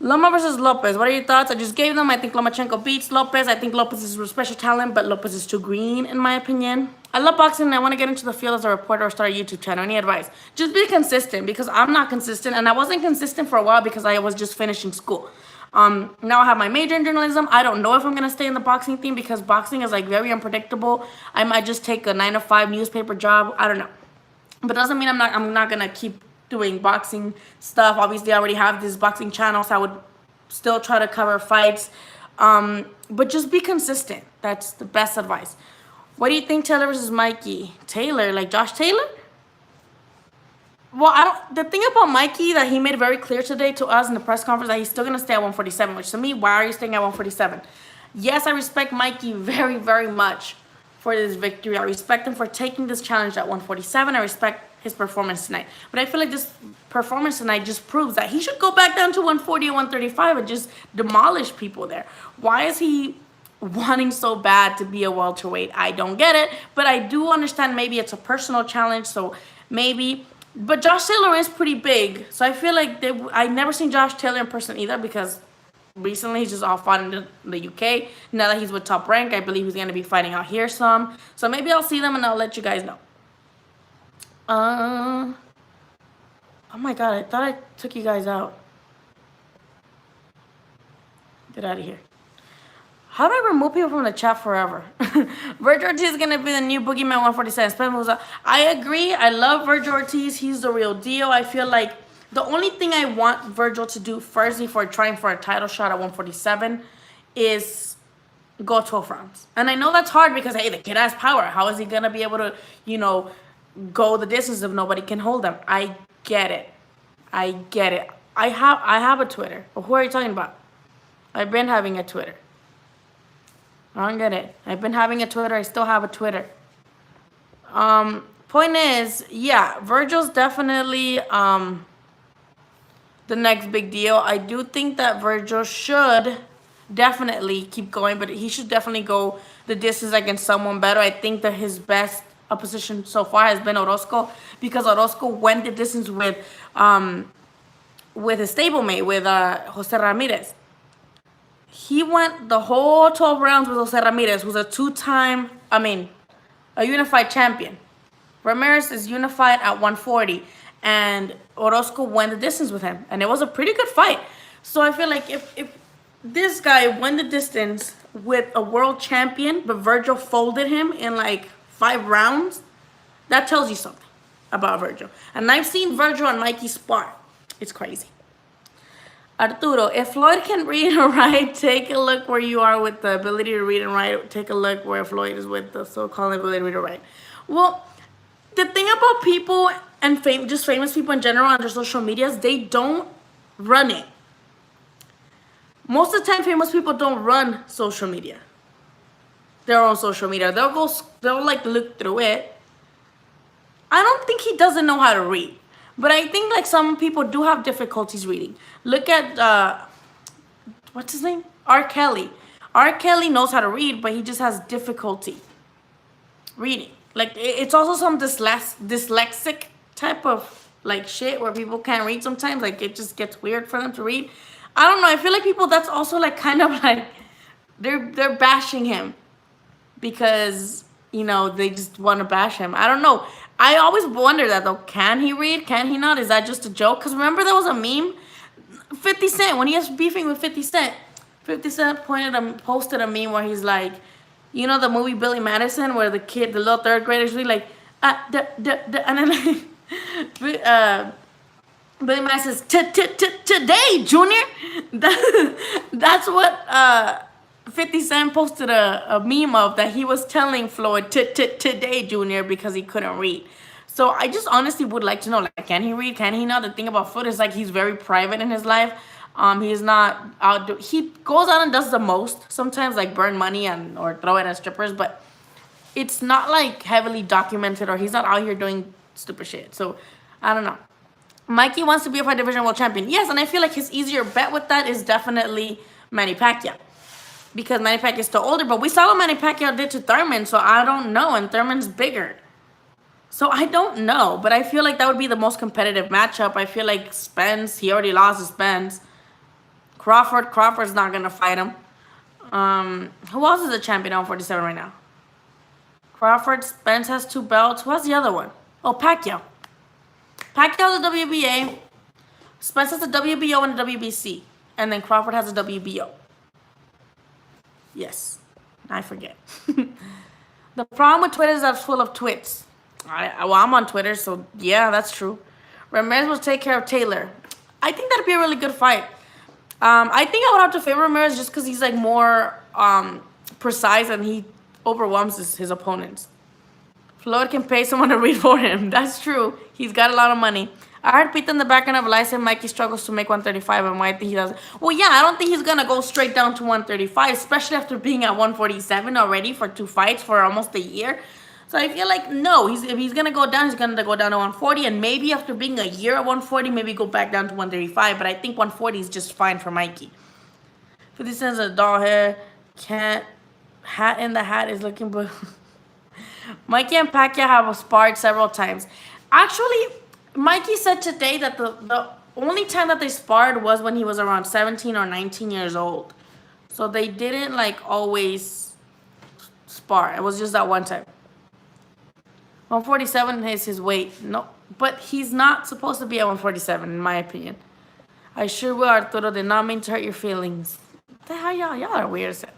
Loma versus Lopez. What are your thoughts? I just gave them. I think Lomachenko beats Lopez. I think Lopez is a special talent, but Lopez is too green, in my opinion. I love boxing, and I want to get into the field as a reporter or start a YouTube channel. Any advice? Just be consistent, because I'm not consistent, and I wasn't consistent for a while because I was just finishing school. Now I have my major in journalism. I don't know if I'm going to stay in the boxing thing because boxing is, like, very unpredictable. I might just take a 9-to-5 newspaper job. I don't know. But doesn't mean I'm not gonna keep doing boxing stuff. Obviously, I already have this boxing channel, so I would still try to cover fights. But just be consistent. That's the best advice. What do you think, Taylor versus Mikey? Taylor, like Josh Taylor? Well, the thing about Mikey that he made very clear today to us in the press conference that he's still gonna stay at 147. Which to me, why are you staying at 147? Yes, I respect Mikey very, very much for this victory. I respect him for taking this challenge at 147. I respect his performance tonight. But I feel like this performance tonight just proves that he should go back down to 140 or 135 and just demolish people there. Why is he wanting so bad to be a welterweight? I don't get it. But I do understand maybe it's a personal challenge, so maybe. But Josh Taylor is pretty big. So I feel like I've never seen Josh Taylor in person either because recently he's just all fought in the UK. Now that he's with Top Rank, I believe he's going to be fighting out here some. So maybe I'll see them and I'll let you guys know. Oh my god, I thought I took you guys out. Get out of here. How do I remove people from the chat forever? Virgil Ortiz is gonna be the new Boogeyman 147. I agree. I love Virgil Ortiz. He's the real deal. I feel like the only thing I want Virgil to do first before trying for a title shot at 147 is go 12 rounds. And I know that's hard because hey, the kid has power. How is he gonna be able to, go the distance if nobody can hold him? I get it. I get it. I have a Twitter. Who are you talking about? I've been having a Twitter. I don't get it. I've been having a Twitter. I still have a Twitter. Point is, yeah, Virgil's definitely the next big deal. I do think that Virgil should definitely keep going, but he should definitely go the distance against someone better. I think that his best opposition so far has been Orozco, because Orozco went the distance with his stablemate, with Jose Ramirez. He went the whole 12 rounds with Jose Ramirez, who's a unified champion. Ramirez is unified at 140, and Orozco went the distance with him, and it was a pretty good fight. So I feel like if this guy went the distance with a world champion, but Virgil folded him in like 5 rounds, that tells you something about Virgil. And I've seen Virgil and Mikey spar. It's crazy. Arturo, if Floyd can read and write, take a look where you are with the ability to read and write. Take a look where Floyd is with the so-called ability to read and write. Well, the thing about people and just famous people in general on their social medias, they don't run it. Most of the time, famous people don't run social media. Their own social media. They'll like look through it. I don't think he doesn't know how to read. But I think like some people do have difficulties reading. Look at, what's his name? R. Kelly. R. Kelly knows how to read, but he just has difficulty reading. Like, it's also some dyslexic type of like shit where people can't read sometimes. Like, it just gets weird for them to read. I don't know. I feel like people, that's also like kind of like, they're bashing him because, they just want to bash him. I don't know. I always wonder that though. Can he read? Can he not? Is that just a joke? Because remember there was a meme? 50 Cent, when he was beefing with 50 Cent, 50 Cent posted a meme where he's like, the movie Billy Madison, where the little third grader is really like, and then Billy Madison says, today, Junior. That's what 50 Cent posted a meme of, that he was telling Floyd today, Junior, because he couldn't read. So I just honestly would like to know, like, can he read? Can he not? The thing about Floyd is like he's very private in his life. He's not out. He goes out and does the most sometimes, like burn money or throw it at strippers, but it's not like heavily documented, or he's not out here doing stupid shit. So I don't know. Mikey wants to be a fight division world champion. Yes, and I feel like his easier bet with that is definitely Manny Pacquiao. Because Manny Pacquiao is still older, but we saw what Manny Pacquiao did to Thurman, so I don't know, and Thurman's bigger. So I don't know, but I feel like that would be the most competitive matchup. I feel like Spence, he already lost to Spence. Crawford's not going to fight him. Who else is the champion at 147 right now? Crawford, Spence has 2 belts. Who has the other one? Oh, Pacquiao. Pacquiao has the WBA. Spence has the WBO and the WBC. And then Crawford has the WBO. Yes, I forget. The problem with Twitter is that it's full of twits. I'm on Twitter, so yeah, that's true. Ramirez will take care of Taylor. I think that'd be a really good fight. I think I would have to favor Ramirez just because he's like more precise and he overwhelms his opponents. Floyd can pay someone to read for him. That's true. He's got a lot of money. I heard Pete in the background of Elias and Mikey struggles to make 135, and why I think he doesn't. Well, yeah, I don't think he's going to go straight down to 135, especially after being at 147 already for 2 fights for almost a year. So I feel like, no, if he's going to go down, he's going to go down to 140, and maybe after being a year at 140, maybe go back down to 135, but I think 140 is just fine for Mikey. 50 Cent's a doll hair, hat in the hat is looking good. Mikey and Pacquiao have sparred several times. Actually, Mikey said today that the only time that they sparred was when he was around 17 or 19 years old. So they didn't, like, always spar. It was just that one time. 147 is his weight. No, but he's not supposed to be at 147, in my opinion. I sure will, Arturo. Did not mean to hurt your feelings. What the hell, y'all are weird as hell.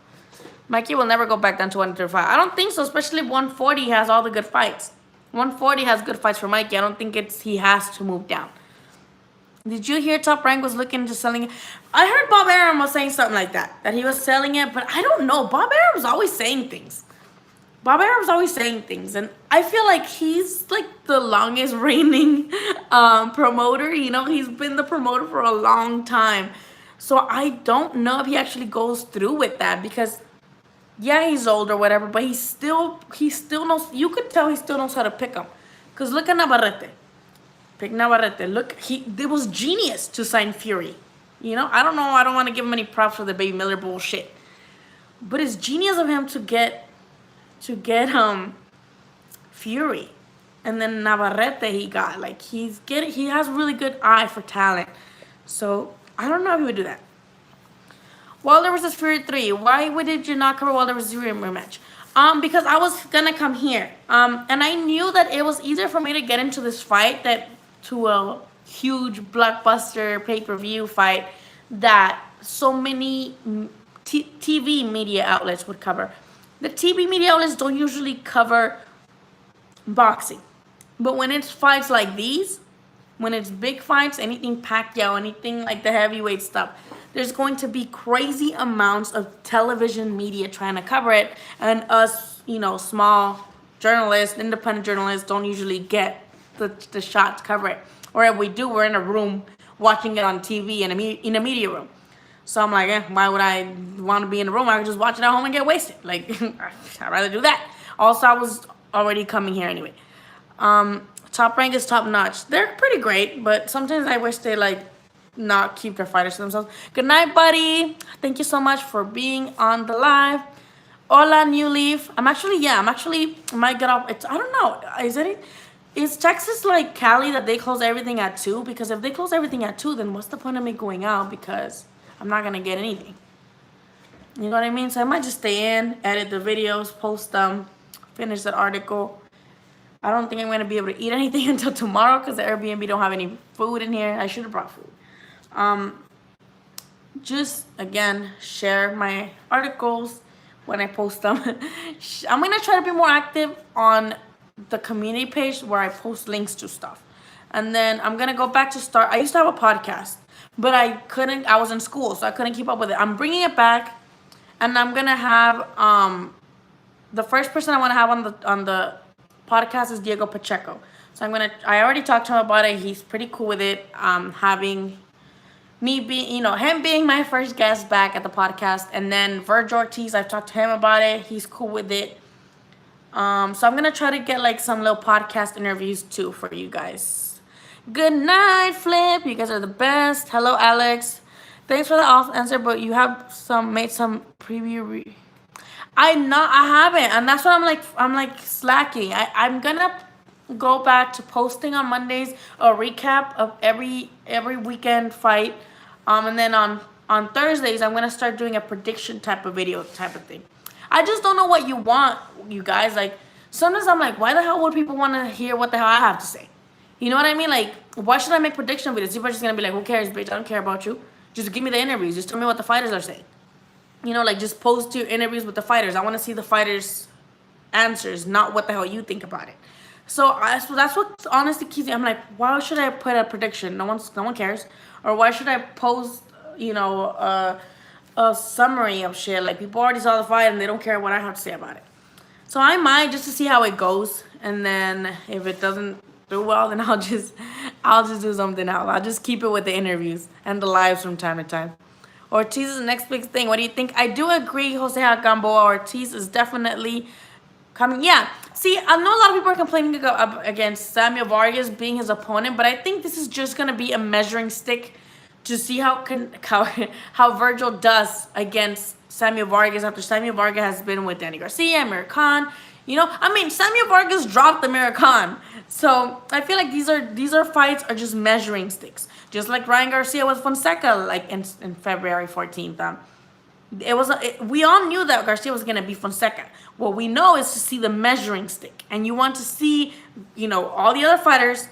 Mikey will never go back down to 135. I don't think so, especially 140 has all the good fights. 140 has good fights for Mikey. I don't think he has to move down. Did you hear Top Rank was looking into selling it? I heard Bob Arum was saying something like that he was selling it, but I don't know. Bob Arum's always saying things. And I feel like he's like the longest reigning promoter. You know, he's been the promoter for a long time. So I don't know if he actually goes through with that because, yeah, he's old or whatever, but he still knows. You could tell he still knows how to pick him. Cause look at Navarrete. Pick Navarrete. Look, it was genius to sign Fury. You know, I don't know. I don't want to give him any props for the Baby Miller bullshit, but it's genius of him to get Fury, and then Navarrete he got like he has really good eye for talent. So I don't know if he would do that. Wilder versus Fury 3. Why did you not cover Wilder versus Fury rematch? Because I was gonna come here. And I knew that it was easier for me to get into this fight to a huge blockbuster pay-per-view fight that so many TV media outlets would cover. The TV media outlets don't usually cover boxing. But when it's fights like these, when it's big fights, anything Pacquiao, anything like the heavyweight stuff, there's going to be crazy amounts of television media trying to cover it. And us, small journalists, independent journalists don't usually get the shot to cover it. Or if we do, we're in a room watching it on TV in a media room. So I'm like, why would I want to be in the room? I could just watch it at home and get wasted. Like, I'd rather do that. Also, I was already coming here anyway. Top Rank is top notch. They're pretty great, but sometimes I wish they not keep their fighters to themselves. Good night, buddy. Thank you so much for being on the live. Hola, New Leaf. I might get off. I don't know. Is Texas like Cali that they close everything at 2? Because if they close everything at 2, then what's the point of me going out? Because I'm not going to get anything. You know what I mean? So I might just stay in, edit the videos, post them, finish that article. I don't think I'm going to be able to eat anything until tomorrow because the Airbnb don't have any food in here. I should have brought food. Just, again, share my articles when I post them. I'm going to try to be more active on the community page where I post links to stuff. And then I'm going to go back to start. I used to have a podcast, but I was in school, so I couldn't keep up with it. I'm bringing it back, and I'm going to have, the first person I want to have on the podcast is Diego Pacheco. So I already talked to him about it. He's pretty cool with it. Having me being, him being my first guest back at the podcast. And then Virgil Ortiz, I've talked to him about it. He's cool with it. So I'm going to try to get some little podcast interviews too for you guys. Good night, Flip. You guys are the best. Hello, Alex. Thanks for the off answer, but you have made some preview. I haven't, and that's what I'm slacking. I'm gonna go back to posting on Mondays a recap of every weekend fight, and then on Thursdays I'm gonna start doing a prediction type of video type of thing. I just don't know what you want, you guys. Sometimes I'm like, why the hell would people want to hear what the hell I have to say? You know what I mean? Why should I make prediction videos? People are just gonna be like, who cares, bitch? I don't care about you. Just give me the interviews. Just tell me what the fighters are saying. Just post your interviews with the fighters. I want to see the fighters' answers, not what the hell you think about it. So that's what honestly keeps me. I'm like, why should I put a prediction? No one cares. Or why should I post, a summary of shit? People already saw the fight and they don't care what I have to say about it. So I might just to see how it goes, and then if it doesn't do well, then I'll just do something else. I'll just keep it with the interviews and the lives from time to time. Ortiz is the next big thing. What do you think? I do agree, Jose Gamboa. Ortiz is definitely coming. Yeah. See, I know a lot of people are complaining against Samuel Vargas being his opponent, but I think this is just going to be a measuring stick to see how Virgil does against Samuel Vargas after Samuel Vargas has been with Danny Garcia, Amir Khan. Samuel Vargas dropped Amir Khan. So I feel like these are fights are just measuring sticks. Just like Ryan Garcia with Fonseca, in February 14th. We all knew that Garcia was gonna be Fonseca. What we know is to see the measuring stick, and you want to see, all the other fighters.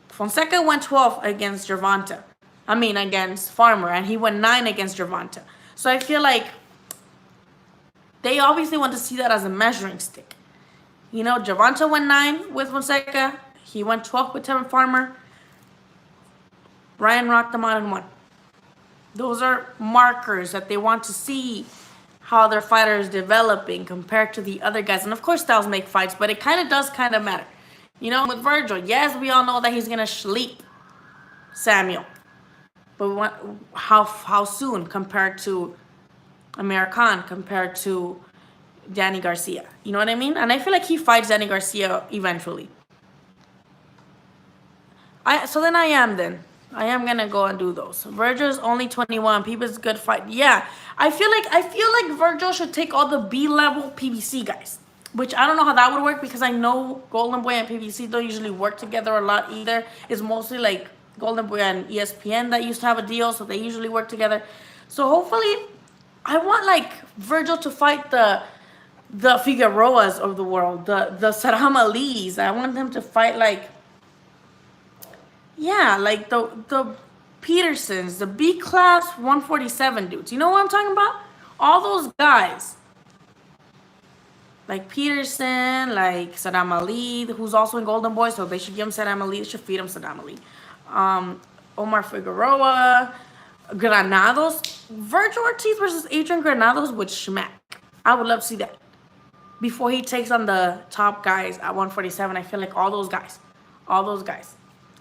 Fonseca went 12 against Gervonta. I mean, against Farmer, and he went 9 against Gervonta. So I feel like they obviously want to see that as a measuring stick. Gervonta went 9 with Fonseca. He went 12 with Tevin Farmer. Ryan rocked them out and won. Those are markers that they want to see how their fighter is developing compared to the other guys. And of course, styles make fights, but it kind of does matter. With Virgil, yes, we all know that he's going to sleep Samuel. But how soon compared to Amir Khan, compared to Danny Garcia? You know what I mean? And I feel like he fights Danny Garcia eventually. I am gonna go and do those. Virgil's only 21. People's good fight. Yeah, I feel like Virgil should take all the B-level PBC guys, which I don't know how that would work because I know Golden Boy and PBC don't usually work together a lot either. It's mostly like Golden Boy and ESPN that used to have a deal, so they usually work together. So hopefully, I want like Virgil to fight the Figueroas of the world, the Saddam Ali's. I want them to fight like. Yeah, like the Petersons, the B-class 147 dudes. You know what I'm talking about? All those guys. Like Peterson, like Saddam Ali, who's also in Golden Boy, so they should give him Saddam Ali. They should feed him Saddam Ali. Omar Figueroa, Granados. Virgil Ortiz versus Adrian Granados with Schmack. I would love to see that. Before he takes on the top guys at 147, I feel like all those guys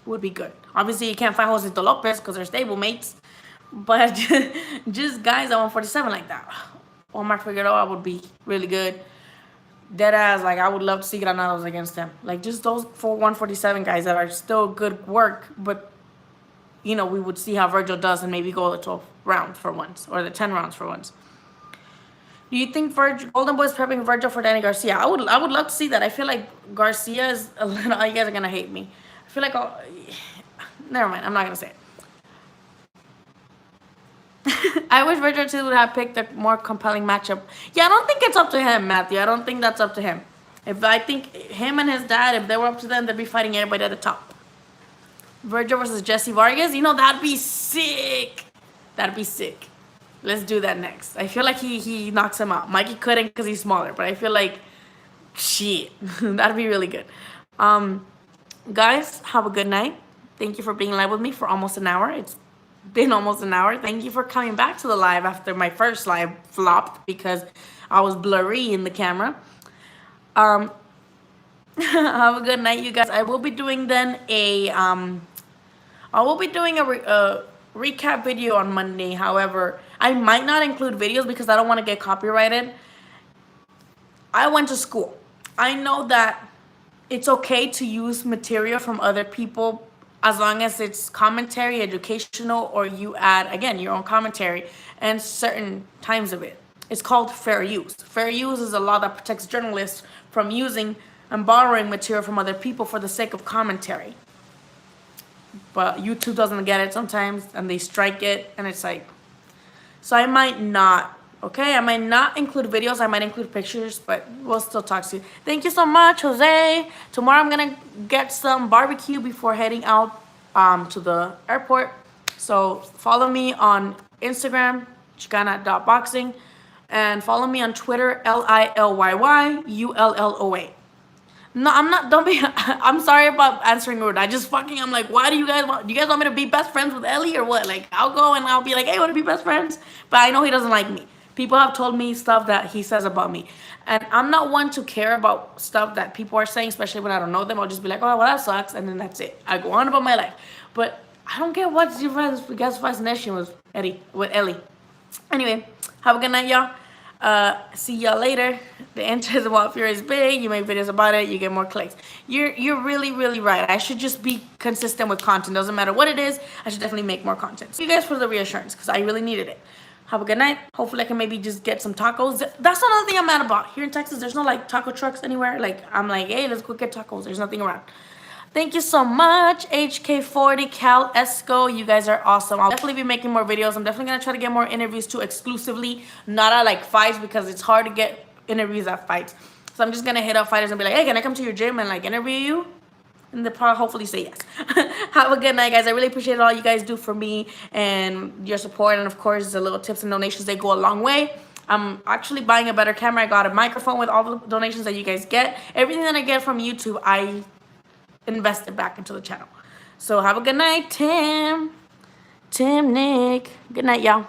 would be good. Obviously, you can't fight Josito Lopez because they're stable mates, but just guys at 147 like that. Omar Figueroa would be really good. Deadass, like I would love to see Granados against him. Like just those 147 guys that are still good work, but we would see how Virgil does and maybe go the 12 rounds for once or the 10 rounds for once. Do you think Golden Boy is prepping Virgil for Danny Garcia? I would love to see that. I feel like Garcia is a little. You guys are gonna hate me. I feel like never mind. I'm not gonna say it. I wish Virgil Ortiz would have picked a more compelling matchup. Yeah, I don't think it's up to him, Matthew. I don't think that's up to him. I think him and his dad, if they were up to them, they'd be fighting everybody at the top. Virgil versus Jesse Vargas. That'd be sick. That'd be sick. Let's do that next. I feel like he knocks him out. Mikey couldn't because he's smaller, but I feel like shit. That'd be really good. Guys, have a good night. Thank you for being live with me for almost an hour. It's been almost an hour. Thank you for coming back to the live after my first live flopped because I was blurry in the camera. Have a good night, you guys. I will be doing then a recap video on Monday. However, I might not include videos because I don't want to get copyrighted. I went to school. I know that it's okay to use material from other people as long as it's commentary, educational, or you add, again, your own commentary and certain times of it. It's called fair use. Fair use is a law that protects journalists from using and borrowing material from other people for the sake of commentary. But YouTube doesn't get it sometimes, and they strike it, and it's like... So I might not, okay? I might not include videos. I might include pictures, but we'll still talk to you. Thank you so much, Jose. Tomorrow I'm going to get some barbecue before heading out to the airport. So follow me on Instagram, chicana.boxing, and follow me on Twitter, LILYYULLOA. No, I'm not, don't be, I'm sorry about answering rude. I'm like, why do you guys want me to be best friends with Ellie or what? Like, I'll go and I'll be like, hey, want to be best friends? But I know he doesn't like me. People have told me stuff that he says about me. And I'm not one to care about stuff that people are saying, especially when I don't know them. I'll just be like, oh, well, that sucks. And then that's it. I go on about my life. But I don't get what's your guys' fascination with Ellie. Anyway, have a good night, y'all. See y'all later. The interest of Wild Fury is big. You make videos about it, you get more clicks. You're really, really right. I should just be consistent with content. Doesn't matter what it is. I should definitely make more content. So you guys for the reassurance because I really needed it. Have a good night. Hopefully I can maybe just get some tacos. That's another thing I'm mad about. Here in Texas, there's no like taco trucks anywhere. Like I'm like, hey, let's go get tacos. There's nothing around. Thank you so much, HK40, Cal Esco. You guys are awesome. I'll definitely be making more videos. I'm definitely going to try to get more interviews too, exclusively, not at like fights, because it's hard to get interviews at fights. So I'm just going to hit up fighters and be like, hey, can I come to your gym and like interview you? And they'll probably hopefully say yes. Have a good night, guys. I really appreciate all you guys do for me and your support. And of course, the little tips and donations, they go a long way. I'm actually buying a better camera. I got a microphone with all the donations that you guys get. Everything that I get from YouTube, I invested back into the channel. So have a good night, Tim, Nick. Good night, y'all.